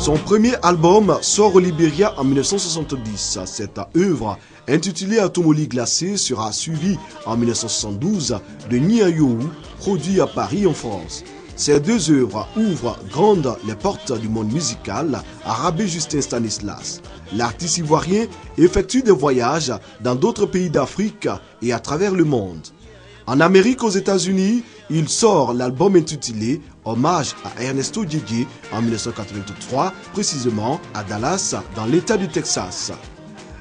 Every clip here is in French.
Son premier album sort au Libéria en 1970. Cette œuvre, intitulée Atomoli glacé, sera suivie en 1972 de Niayou, produit à Paris en France. Ces deux œuvres ouvrent grandes les portes du monde musical à Rabé Justin Stanislas. L'artiste ivoirien effectue des voyages dans d'autres pays d'Afrique et à travers le monde. En Amérique, aux États-Unis, il sort l'album intitulé Hommage à Ernesto Didier en 1983, précisément à Dallas, dans l'État du Texas.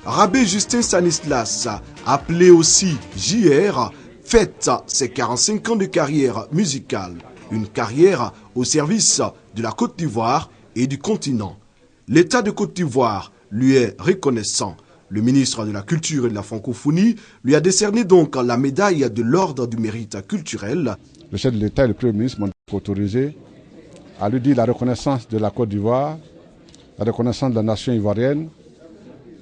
Rabé Justin Stanislas, appelé aussi JR, fête ses 45 ans de carrière musicale. Une carrière au service de la Côte d'Ivoire et du continent. L'État de Côte d'Ivoire lui est reconnaissant. Le ministre de la Culture et de la Francophonie lui a décerné donc la médaille de l'Ordre du Mérite culturel. Le chef de l'État et le Premier ministre m'ont autorisé à lui dire la reconnaissance de la Côte d'Ivoire, la reconnaissance de la nation ivoirienne,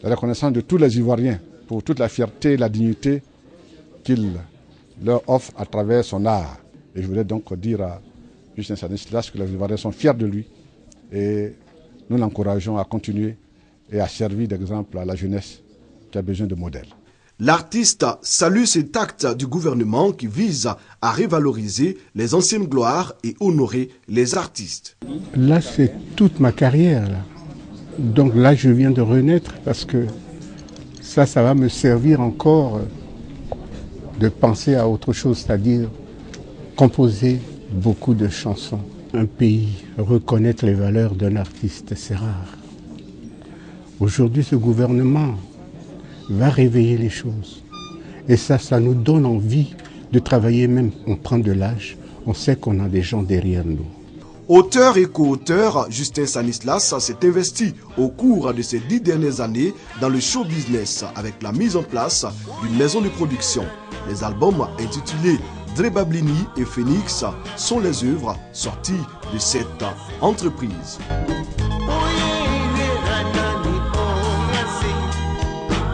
la reconnaissance de tous les Ivoiriens pour toute la fierté et la dignité qu'il leur offre à travers son art. Et je voulais donc dire à Justin Stanislas que les Ivoiriens sont fiers de lui et nous l'encourageons à continuer et à servir d'exemple à la jeunesse qui a besoin de modèles. L'artiste salue cet acte du gouvernement qui vise à revaloriser les anciennes gloires et honorer les artistes. Là, c'est toute ma carrière. Là. Donc là, je viens de renaître parce que ça va me servir encore de penser à autre chose, c'est-à-dire composer beaucoup de chansons. Un pays, reconnaître les valeurs d'un artiste, c'est rare. Aujourd'hui, ce gouvernement va réveiller les choses. Et ça nous donne envie de travailler, même on prend de l'âge, on sait qu'on a des gens derrière nous. Auteur et co-auteur, Justin Stanislas s'est investi au cours de ces 10 dernières années dans le show business avec la mise en place d'une maison de production. Les albums intitulés Drebablini et Phoenix sont les œuvres sorties de cette entreprise.